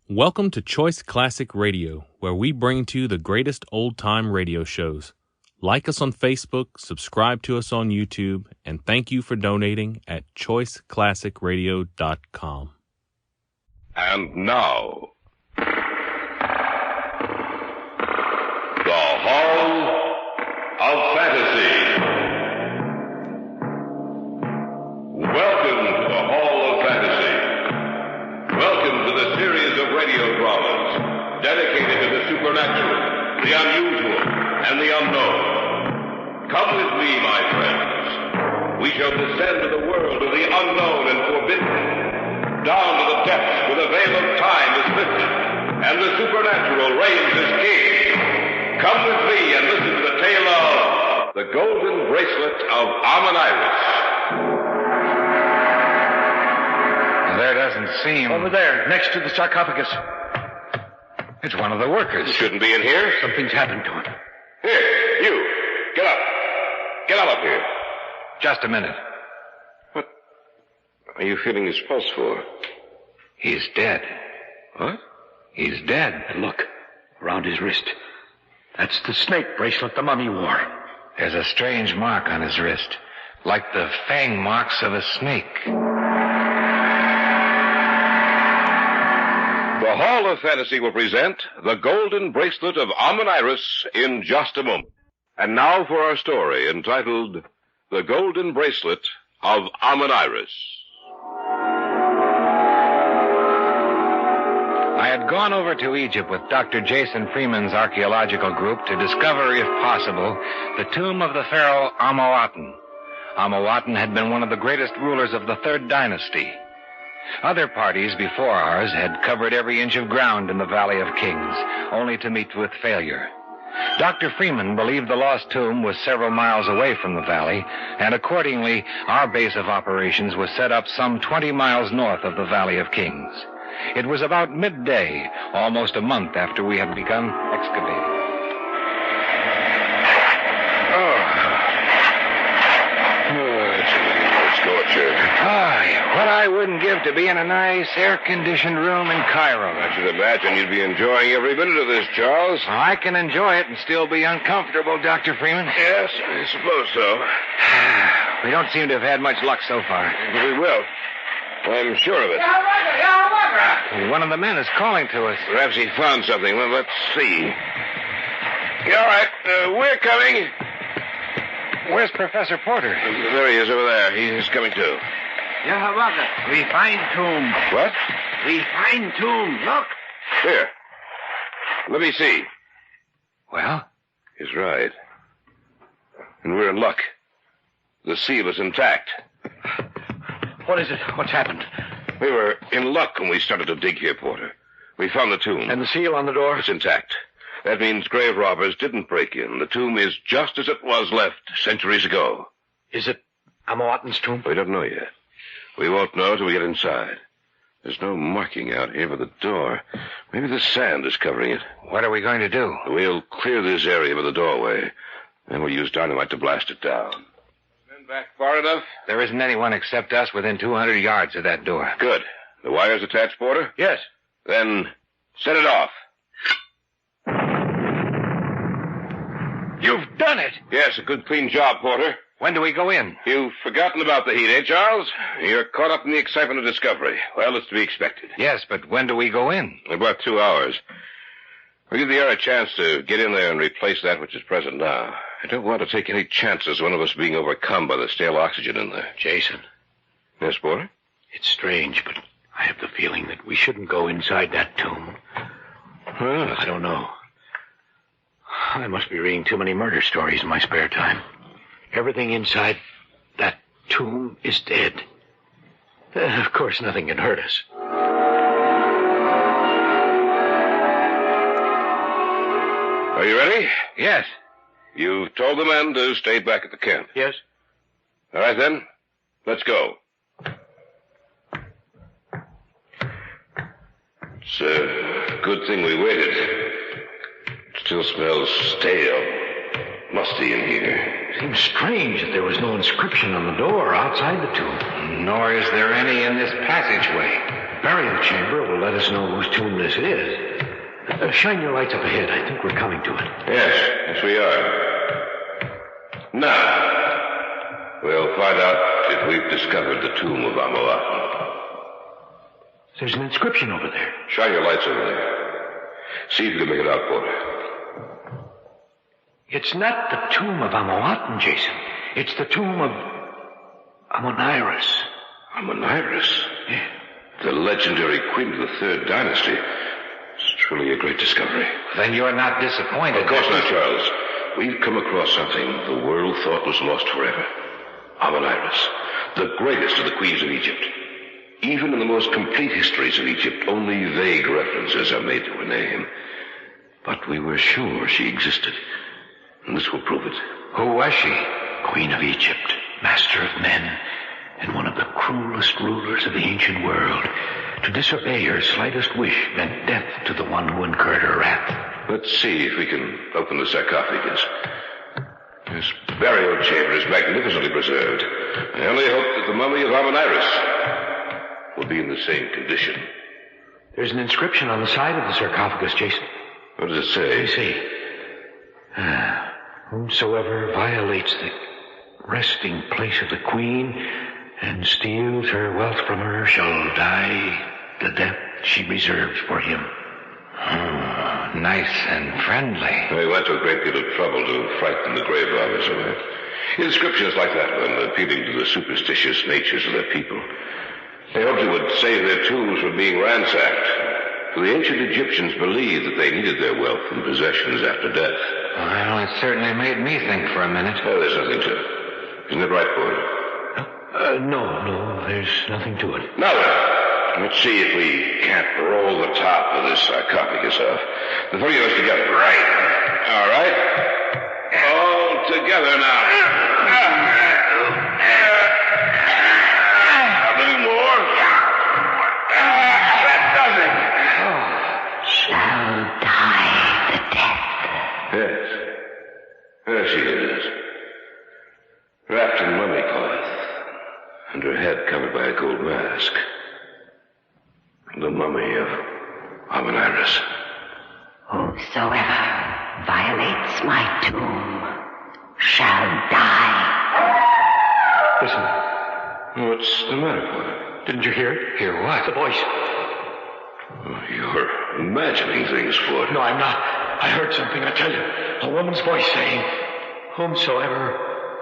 Welcome to Choice Classic Radio, where we bring to you the greatest old-time radio shows. Like us on Facebook, subscribe to us on YouTube, and thank you for donating at choiceclassicradio.com. And now, the Hall of Fantasy. Welcome to the Hall of Fantasy. Welcome to the series of radio dramas dedicated to the supernatural, the unusual, and the unknown. Come with me, my friends. We shall descend to the world of the unknown and forbidden, down to the depths where the veil of time is lifted, and the supernatural reigns as king. Come with me and listen to the tale of the Golden Bracelet of Amoniris. There doesn't seem... Over there, next to the sarcophagus. It's one of the workers. He shouldn't be in here. Something's happened to him. Here, you. Get up. Get out of here. Just a minute. What are you feeling his pulse for? He's dead. What? He's dead. And look, around his wrist. That's the snake bracelet the mummy wore. There's a strange mark on his wrist, like the fang marks of a snake. The Hall of Fantasy will present The Golden Bracelet of Amoniris in just a moment. And now for our story entitled The Golden Bracelet of Amoniris. I had gone over to Egypt with Dr. Jason Freeman's archaeological group to discover, if possible, the tomb of the pharaoh Amouaten. Amouaten had been one of the greatest rulers of the Third Dynasty. Other parties before ours had covered every inch of ground in the Valley of Kings, only to meet with failure. Dr. Freeman believed the lost tomb was several miles away from the valley, and accordingly, our base of operations was set up some 20 miles north of the Valley of Kings. It was about midday, almost a month after we had begun excavating. What I wouldn't give to be in a nice, air-conditioned room in Cairo. I should imagine you'd be enjoying every minute of this, Charles. Well, I can enjoy it and still be uncomfortable, Dr. Freeman. Yes, I suppose so. We don't seem to have had much luck so far. But we will. I'm sure of it. One of the men is calling to us. Perhaps he found something. Well, let's see. All right, we're coming. Where's Professor Porter? There he is over there. He's coming too. We find tomb. What? We find tomb. Look. Here. Let me see. Well? He's right. And we're in luck. The seal is intact. What is it? What's happened? We were in luck when we started to dig here, Porter. We found the tomb. And the seal on the door? It's intact. That means grave robbers didn't break in. The tomb is just as it was left centuries ago. Is it Amouaten's tomb? We don't know yet. We won't know till we get inside. There's no marking out here by the door. Maybe the sand is covering it. What are we going to do? We'll clear this area by the doorway. Then we'll use dynamite to blast it down. Men back far enough? There isn't anyone except us within 200 yards of that door. Good. The wire's attached, Porter? Yes. Then set it off. You've done it! Yes, a good clean job, Porter. When do we go in? You've forgotten about the heat, eh, Charles? You're caught up in the excitement of discovery. Well, it's to be expected. Yes, but when do we go in? In about 2 hours. We'll give the air a chance to get in there and replace that which is present now. I don't want to take any chances, one of us being overcome by the stale oxygen in there. Jason. Yes, Porter? It's strange, but I have the feeling that we shouldn't go inside that tomb. Well, I don't know. I must be reading too many murder stories in my spare time. Everything inside that tomb is dead. Of course, nothing can hurt us. Are you ready? Yes. You've told the men to stay back at the camp. Yes? All right, then. Let's go. It's a good thing we waited. It still smells stale, musty in here. Seems strange that there was no inscription on the door outside the tomb. Nor is there any in this passageway. burial chamber will let us know whose tomb this is. Shine your lights up ahead. I think we're coming to it. Yes, we are. Now, we'll find out if we've discovered the tomb of Amoaten. There's an inscription over there. Shine your lights over there. See if you can make it out, Porter. It's not the tomb of Amoaten, Jason. It's the tomb of Amoniris. Amoniris? Yeah. The legendary queen of the Third Dynasty. It's truly a great discovery. Then you're not disappointed. Of course not, Charles. We've come across something the world thought was lost forever. Amoniris, the greatest of the queens of Egypt. Even in the most complete histories of Egypt, only vague references are made to her name. But we were sure she existed. And this will prove it. Who was she? Queen of Egypt, master of men, and one of the cruelest rulers of the ancient world. To disobey her slightest wish meant death to the one who incurred her wrath. Let's see if we can open the sarcophagus. This burial chamber is magnificently preserved. I only hope that the mummy of Amoniris will be in the same condition. There's an inscription on the side of the sarcophagus, Jason. What does it say? Let me see. Whomsoever violates the resting place of the queen and steals her wealth from her shall die the death she reserves for him. Nice and friendly. We went to a great deal of trouble to frighten the grave robbers away. Inscriptions like that one appealing to the superstitious natures of their people. They hoped it would save their tombs from being ransacked. For the ancient Egyptians believed that they needed their wealth and possessions after death. Well, it certainly made me think for a minute. Oh, there's nothing to it. Isn't it right, Boyd? No, there's nothing to it. Now then, let's see if we can't roll the top of this sarcophagus off. The three of us together. Right. All right. All together now. A little more. That does it. Shall die the death. Yes. There she is. Wrapped in mummy cloth, and her head covered by a gold mask. The mummy of Amoniris. Whosoever violates my tomb shall die. Listen. What's the matter, Porter? Didn't you hear it? Hear what? The voice. Oh, you're imagining things, Porter. No, I'm not. I heard something, I tell you. A woman's voice saying, whomsoever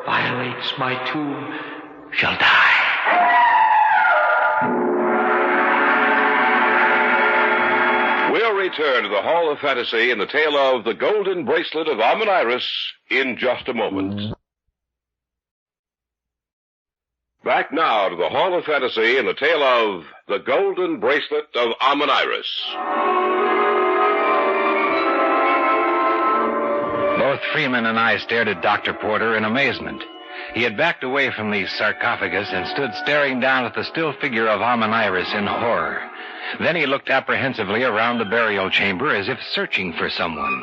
violates my tomb shall die. We'll return to the Hall of Fantasy in the tale of the Golden Bracelet of Amoniris in just a moment. Back now to the Hall of Fantasy in the tale of the Golden Bracelet of Amoniris. Both Freeman and I stared at Dr. Porter in amazement. He had backed away from the sarcophagus and stood staring down at the still figure of Amoniris in horror. Then he looked apprehensively around the burial chamber as if searching for someone.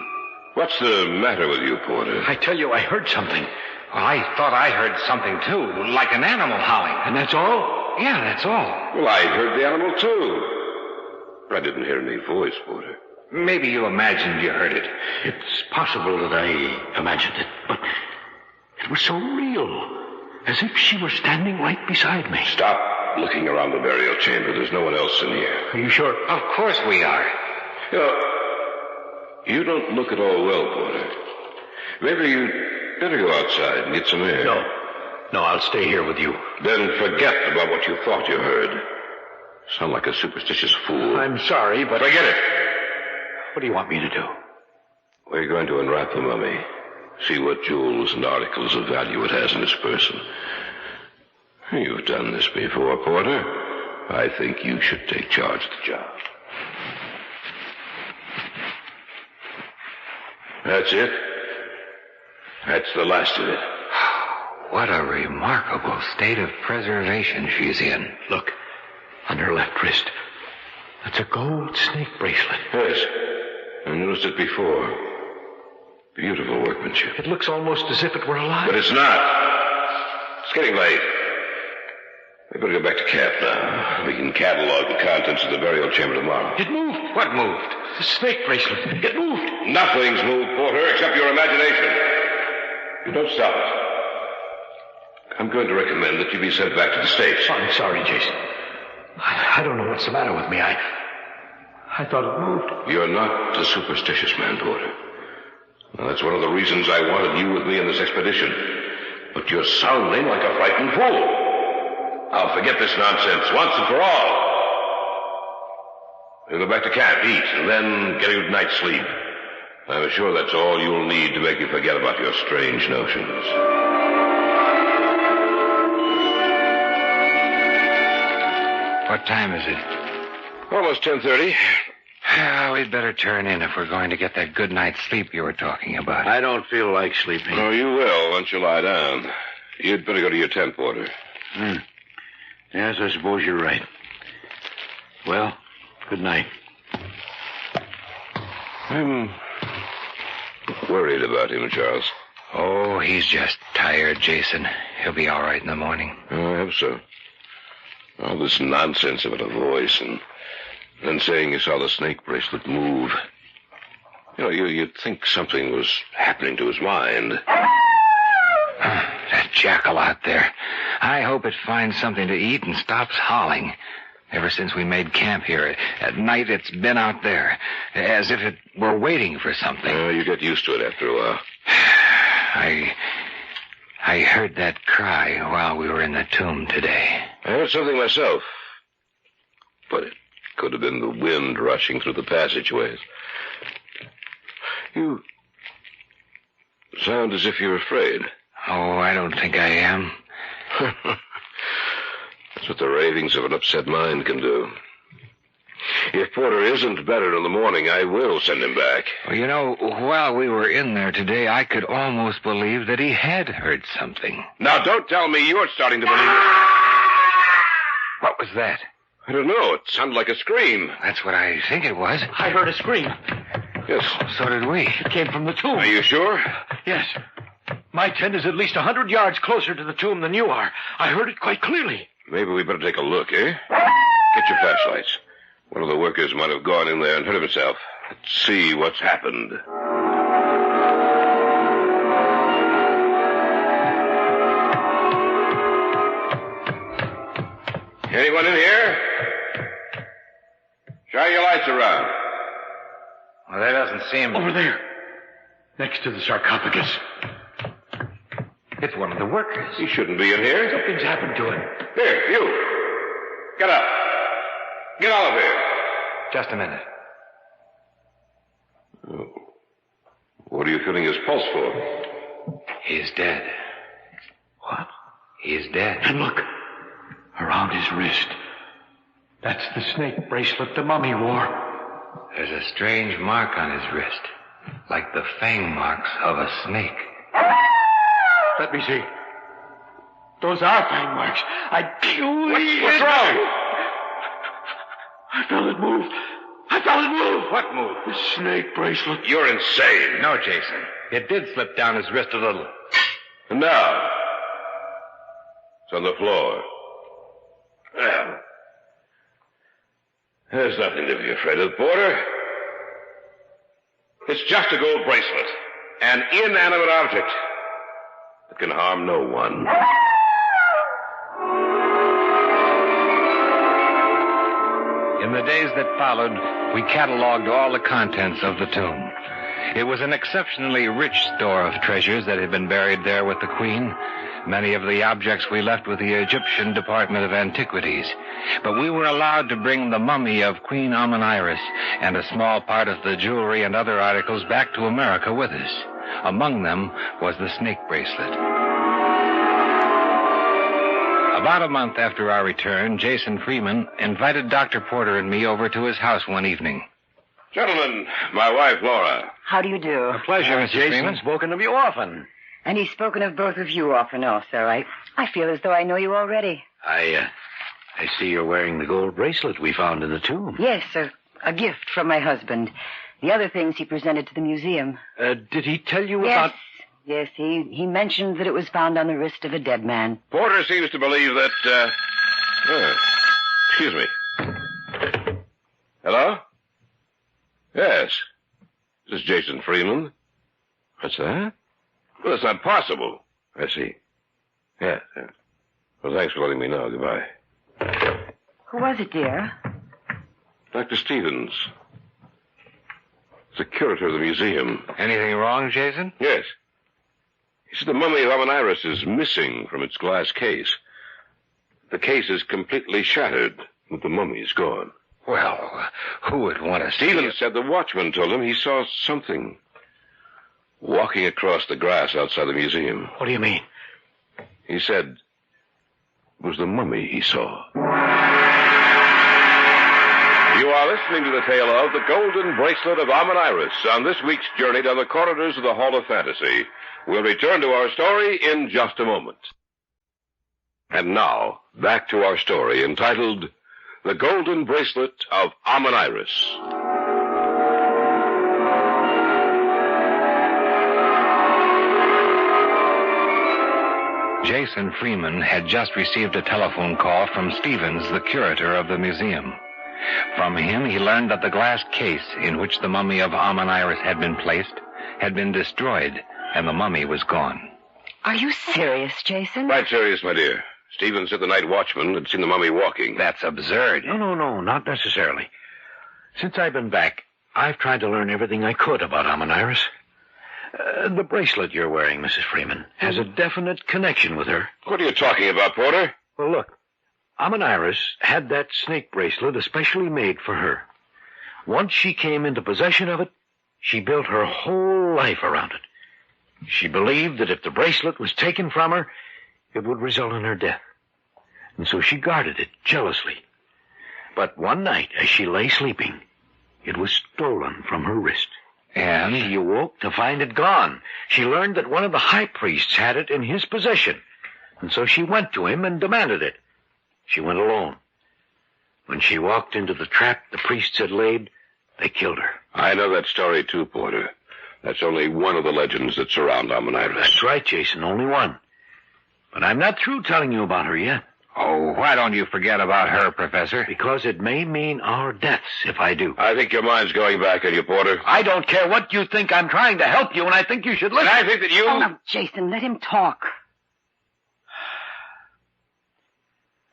What's the matter with you, Porter? I tell you, I heard something. Well, I thought I heard something, too, like an animal howling. And that's all? Yeah, that's all. Well, I heard the animal, too. But I didn't hear any voice, Porter. Maybe you imagined you heard it. It's possible that I imagined it, but it was so real. As if she were standing right beside me. Stop looking around the burial chamber. There's no one else in here. Are you sure? Of course we are. You know, you don't look at all well, Porter. Maybe you'd better go outside and get some air. No, I'll stay here with you. Then forget about what you thought you heard. Sound like a superstitious fool. I'm sorry, but... Forget it. What do you want me to do? We're going to unwrap the mummy. See what jewels and articles of value it has in its person. You've done this before, Porter. I think you should take charge of the job. That's it. That's the last of it. What a remarkable state of preservation she's in. Look, on her left wrist. That's a gold snake bracelet. Yes, I noticed it before. Beautiful workmanship. It looks almost as if it were alive. But it's not. It's getting late. We better go back to camp now. We can catalog the contents of the burial chamber tomorrow. It moved. What moved? The snake bracelet. It moved. Nothing's moved, Porter, except your imagination. You don't stop it. I'm going to recommend that you be sent back to the States. I'm sorry, Jason. I don't know what's the matter with me. I thought it moved. You're not a superstitious man, Porter. Well, that's one of the reasons I wanted you with me in this expedition. But you're sounding like a frightened fool. I'll forget this nonsense once and for all. We'll go back to camp, eat, and then get a good night's sleep. I'm sure that's all you'll need to make you forget about your strange notions. What time is it? Almost 10:30. We'd better turn in if we're going to get that good night's sleep you were talking about. I don't feel like sleeping. Oh, you will once you lie down. You'd better go to your tent, Porter. Yes, I suppose you're right. Well, good night. I'm worried about him, Charles. Oh, he's just tired, Jason. He'll be all right in the morning. Oh, I hope so. All this nonsense about a voice and then saying you saw the snake bracelet move. You know, you'd think something was happening to his mind. That jackal out there. I hope it finds something to eat and stops howling. Ever since we made camp here, at night it's been out there, as if it were waiting for something. You get used to it after a while. I heard that cry while we were in the tomb today. I heard something myself. But it could have been the wind rushing through the passageways. You sound as if you're afraid. Oh, I don't think I am. That's what the ravings of an upset mind can do. If Porter isn't better in the morning, I will send him back. Well, you know, while we were in there today, I could almost believe that he had heard something. Now, don't tell me you're starting to believe it. What was that? I don't know. It sounded like a scream. That's what I think it was. I heard a scream. Yes. So did we. It came from the tomb. Are you sure? Yes. My tent is at least 100 yards closer to the tomb than you are. I heard it quite clearly. Maybe we better take a look, eh? Get your flashlights. One of the workers might have gone in there and hurt himself. Let's see what's happened. Anyone in here? Shine your lights around. Well, that doesn't seem... Over there. Next to the sarcophagus. It's one of the workers. He shouldn't be in here. Something's happened to him. Here, you. Get up. Get out of here. Just a minute. Oh. What are you feeling his pulse for? He's dead. What? He's dead. And look. Around his wrist. That's the snake bracelet the mummy wore. There's a strange mark on his wrist. Like the fang marks of a snake. Let me see. Those are fang marks. What's wrong? I felt it move. What move? The snake bracelet. You're insane. No, Jason. It did slip down his wrist a little. And now, it's on the floor. Well, there's nothing to be afraid of, Porter. It's just a gold bracelet. An inanimate object that can harm no one. In the days that followed, we cataloged all the contents of the tomb. It was an exceptionally rich store of treasures that had been buried there with the Queen. Many of the objects we left with the Egyptian Department of Antiquities. But we were allowed to bring the mummy of Queen Amoniris and a small part of the jewelry and other articles back to America with us. Among them was the snake bracelet. About a month after our return, Jason Freeman invited Dr. Porter and me over to his house one evening. Gentlemen, my wife, Laura. How do you do? Pleasure, Mr. Freeman. Jason's spoken of you often. And he's spoken of both of you often also. I feel as though I know you already. I see you're wearing the gold bracelet we found in the tomb. Yes, a gift from my husband. The other things he presented to the museum. Did he tell you Yes, about... yes, he mentioned that it was found on the wrist of a dead man. Porter seems to believe that, Excuse me. Hello? Yes. This is Jason Freeman. What's that? Well, it's not possible. I see. Yeah. Well, thanks for letting me know. Goodbye. Who was it, dear? Dr. Stevens. The curator of the museum. Anything wrong, Jason? Yes. He said the mummy of Amoniris is missing from its glass case. The case is completely shattered, but the mummy is gone. Well, who would want to see Stevens said the watchman told him he saw something walking across the grass outside the museum. What do you mean? He said it was the mummy he saw. You are listening to the tale of The Golden Bracelet of Amoniris on this week's journey down the corridors of the Hall of Fantasy. We'll return to our story in just a moment. And now, back to our story entitled The Golden Bracelet of Amoniris. Jason Freeman had just received a telephone call from Stevens, the curator of the museum. From him, he learned that the glass case in which the mummy of Amoniris had been placed had been destroyed, and the mummy was gone. Are you serious, Jason? Quite serious, my dear. Stevens said the night watchman had seen the mummy walking. That's absurd. No, not necessarily. Since I've been back, I've tried to learn everything I could about Amoniris. The bracelet you're wearing, Mrs. Freeman, has a definite connection with her. What are you talking about, Porter? Well, look, Amoniris had that snake bracelet especially made for her. Once she came into possession of it, she built her whole life around it. She believed that if the bracelet was taken from her, it would result in her death. And so she guarded it jealously. But one night, as she lay sleeping, it was stolen from her wrist. And? She awoke to find it gone. She learned that one of the high priests had it in his possession. And so she went to him and demanded it. She went alone. When she walked into the trap the priests had laid, they killed her. I know that story too, Porter. That's only one of the legends that surround Amoniris. That's right, Jason, only one. But I'm not through telling you about her yet. Oh, why don't you forget about her, Professor? Because it may mean our deaths if I do. I think your mind's going back on you, Porter. I don't care what you think. I'm trying to help you, and I think you should listen. And I think that you... Oh, no, Jason, let him talk.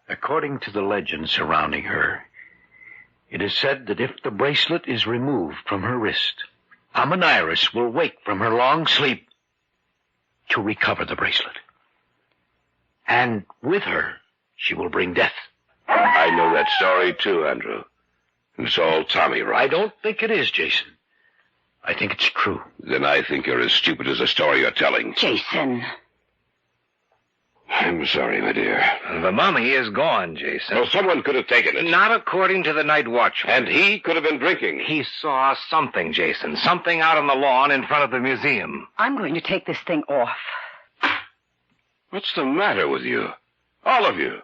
According to the legend surrounding her, it is said that if the bracelet is removed from her wrist, Amoniris will wake from her long sleep to recover the bracelet. And with her, she will bring death. I know that story too, Andrew. It's all Tommy, right? I don't think it is, Jason. I think it's true. Then I think you're as stupid as the story you're telling. Jason. I'm sorry, my dear. The mummy is gone, Jason. Well, someone could have taken it. Not according to the night watchman. And he could have been drinking. He saw something, Jason. Something out on the lawn in front of the museum. I'm going to take this thing off. What's the matter with you? All of you.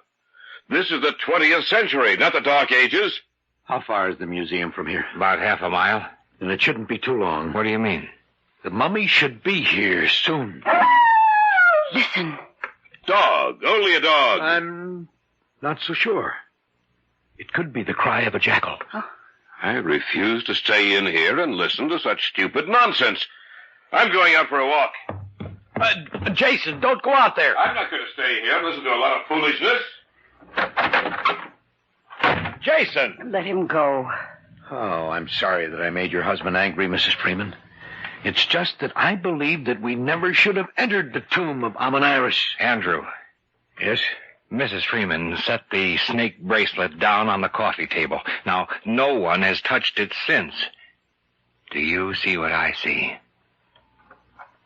This is the 20th century, not the Dark Ages. How far is the museum from here? About half a mile. And it shouldn't be too long. What do you mean? The mummy should be here soon. Listen. Dog. Only a dog. I'm not so sure. It could be the cry of a jackal. Oh. I refuse to stay in here and listen to such stupid nonsense. I'm going out for a walk. Jason, don't go out there. I'm not going to stay here and listen to a lot of foolishness. Jason! Let him go. Oh, I'm sorry that I made your husband angry, Mrs. Freeman. It's just that I believe that we never should have entered the tomb of Amoniris. Andrew. Yes? Mrs. Freeman set the snake bracelet down on the coffee table. Now, no one has touched it since. Do you see what I see?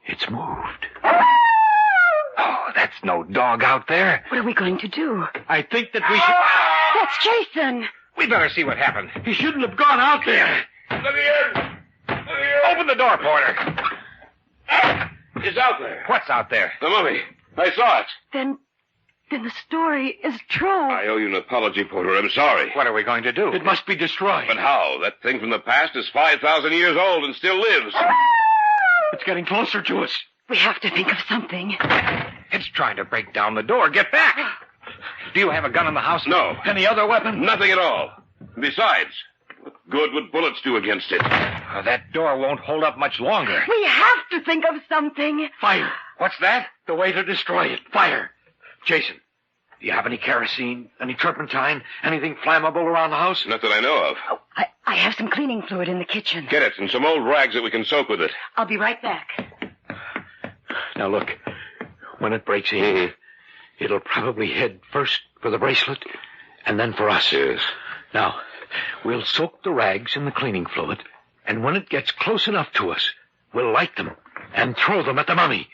It's moved. Oh, that's no dog out there. What are we going to do? I think that we should... That's Jason. We better see what happened. He shouldn't have gone out there. Let me in. Open the door, Porter. It's out there. What's out there? The mummy. I saw it. Then the story is true. I owe you an apology, Porter. I'm sorry. What are we going to do? It must be destroyed. But how? That thing from the past is 5,000 years old and still lives. It's getting closer to us. We have to think of something. It's trying to break down the door. Get back. Do you have a gun in the house? No. Any other weapon? Nothing at all. Besides, what good would bullets do against it? That door won't hold up much longer. We have to think of something. Fire. What's that? The way to destroy it. Fire. Jason, do you have any kerosene, any turpentine, anything flammable around the house? Not that I know of. Oh, I have some cleaning fluid in the kitchen. Get it, and some old rags that we can soak with it. I'll be right back. Now look, when it breaks in, it'll probably head first for the bracelet, and then for us. Yes. Now, we'll soak the rags in the cleaning fluid, and when it gets close enough to us, we'll light them and throw them at the mummy.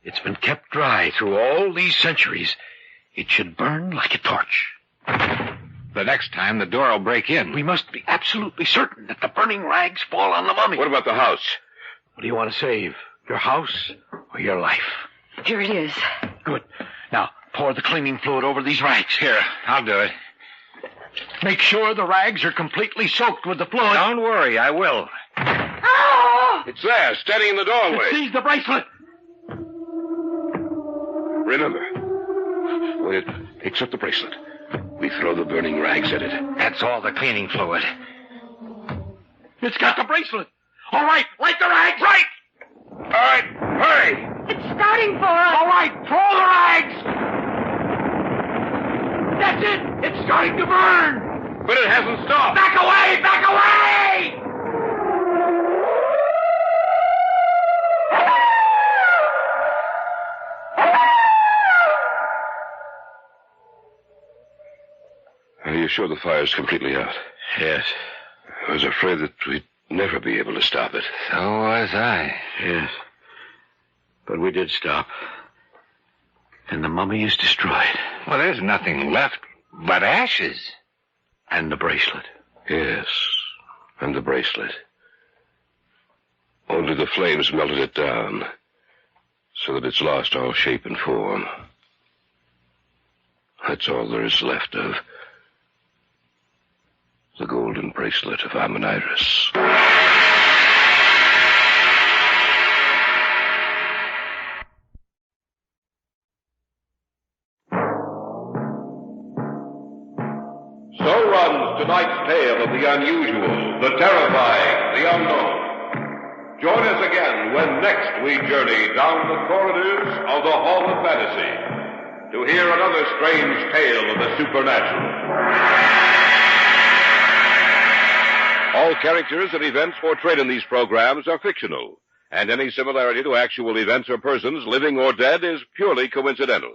It's been kept dry through all these centuries. It should burn like a torch. The next time, the door will break in. We must be absolutely certain that the burning rags fall on the mummy. What about the house? What do you want to save? Your house or your life? Here it is. Good. Now, pour the cleaning fluid over these rags. Here, I'll do it. Make sure the rags are completely soaked with the fluid. Don't worry, I will. Oh! It's there, standing in the doorway. Seize the bracelet. Remember, when it picks up the bracelet, we throw the burning rags at it. That's all the cleaning fluid. It's got the bracelet. All right, light the rags. Right. All right, hurry! It's starting for us. All right, throw the rags. That's it. It's starting to burn. But it hasn't stopped. Back away! Back away! Are you sure the fire's completely out? Yes. I was afraid that we'd never be able to stop it. So was I. Yes. But we did stop. And the mummy is destroyed. Well, there's nothing left but ashes. And the bracelet. Yes, and the bracelet. Only the flames melted it down, so that it's lost all shape and form. That's all there is left of the golden bracelet of Amoniris. So runs tonight's tale of the unusual, the terrifying, the unknown. Join us again when next we journey down the corridors of the Hall of Fantasy to hear another strange tale of the supernatural. All characters and events portrayed in these programs are fictional, and any similarity to actual events or persons, living or dead, is purely coincidental.